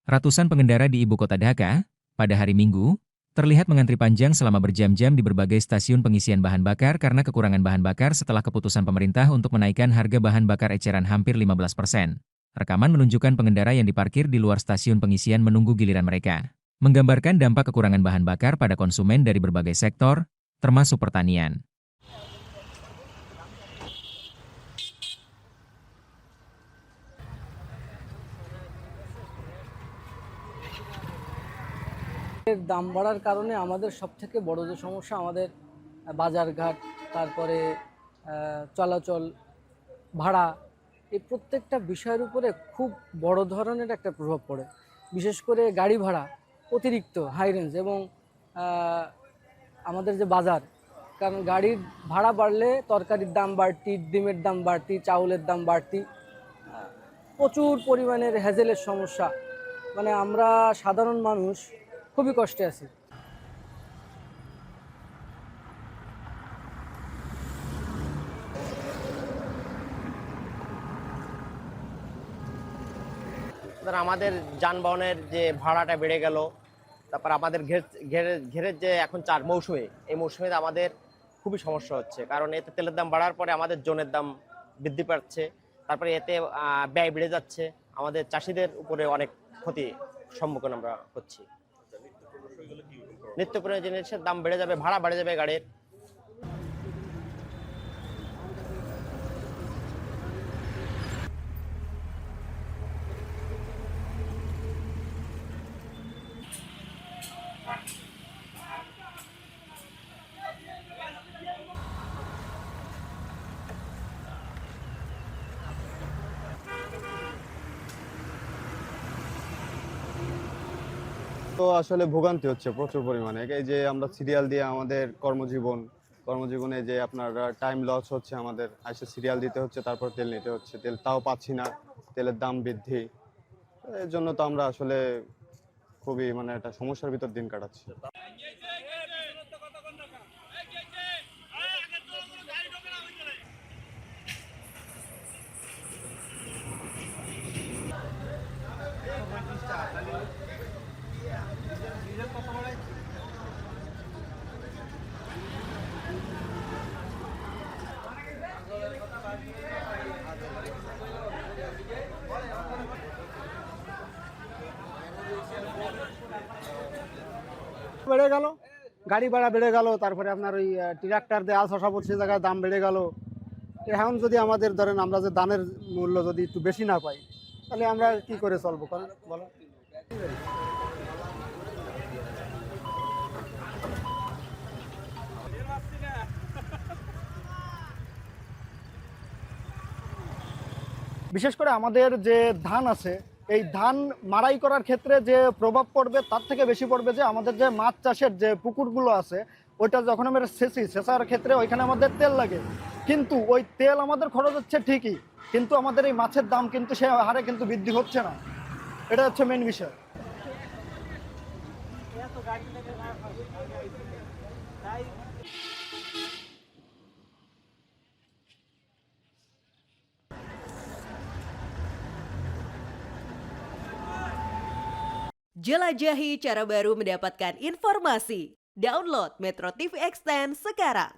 Ratusan pengendara di ibu kota Dhaka, pada hari Minggu, terlihat mengantri panjang selama berjam-jam di berbagai stasiun pengisian bahan bakar karena kekurangan bahan bakar setelah keputusan pemerintah untuk menaikkan harga bahan bakar eceran hampir 15%. Rekaman menunjukkan pengendara yang diparkir di luar stasiun pengisian menunggu giliran mereka, menggambarkan dampak kekurangan bahan bakar pada konsumen dari berbagai sektor, termasuk pertanian. এর দাম বাড়ার কারণে আমাদের সবথেকে বড় যে সমস্যা আমাদের বাজারঘাট, তারপরে চলাচল, ভাড়া, এই প্রত্যেকটা বিষয়ের উপরে খুব বড় ধরনের একটা প্রভাব পড়ে। বিশেষ করে গাড়ি ভাড়া অতিরিক্ত হাই রেঞ্জ এবং আমাদের যে বাজার, কারণ গাড়ির ভাড়া বাড়লে তরকারির দাম বাড়তি, ডিমের দাম বাড়তি, চাউলের দাম বাড়তি, প্রচুর পরিমাণের হ্যাজেলের সমস্যা। মানে আমরা সাধারণ মানুষ খুবই কষ্টে আছি। আমাদের যানবাহনের যে ভাড়াটা বেড়ে গেল, তারপর আমাদের ঘেরের যে এখন মৌসুমে, এই মৌসুমে আমাদের খুবই সমস্যা হচ্ছে, কারণ এতে তেলের দাম বাড়ার পরে আমাদের জনের দাম বৃদ্ধি পাচ্ছে, তারপরে এতে ব্যয় বেড়ে যাচ্ছে, আমাদের চাষিদের উপরে অনেক ক্ষতি সম্মুখীন আমরা হচ্ছি। নিত্য প্রয়োজনীয় জিনিসের দাম বেড়ে যাবে, ভাড়া বেড়ে যাবে গাড়ির। তো আসলে ভোগান্তি হচ্ছে প্রচুর পরিমাণে। এই যে আমরা সিরিয়াল দিয়ে আমাদের কর্মজীবনে যে আপনার টাইম লস হচ্ছে, আমাদের এসে সিরিয়াল দিতে হচ্ছে, তারপর তেল নিতে হচ্ছে, তেল তাও পাচ্ছি না, তেলের দাম বৃদ্ধি। এর জন্য তো আমরা আসলে খুবই একটা সমস্যার ভিতর দিন কাটাচ্ছি। বেড়ে গেল, গাড়ি ভাড়া বেড়ে গেল, তারপরে আপনার ওই ট্রাক্টর দিয়ে আল শসাবো সে জায়গায় দাম বেড়ে গেল। এখন যদি আমাদের ধরেন আমরা যে ধানের মূল্য যদি একটু বেশি না পাই, তাহলে আমরা কি করে চলবো বলো। বিশেষ করে আমাদের যে ধান আছে, এই ধান মাড়াই করার ক্ষেত্রে যে প্রভাব পড়বে তার থেকে বেশি পড়বে যে আমাদের যে মাছ চাষের যে পুকুরগুলো আছে, ওইটা যখন আমরা সেচার ক্ষেত্রে ওইখানে আমাদের তেল লাগে, কিন্তু ওই তেল আমাদের খরচ হচ্ছে ঠিকই, কিন্তু আমাদের এই মাছের দাম কিন্তু সে হারে কিন্তু বৃদ্ধি হচ্ছে না। এটা হচ্ছে মেন বিষয়। Jelajahi cara baru mendapatkan informasi. Download Metro TV Extend sekarang.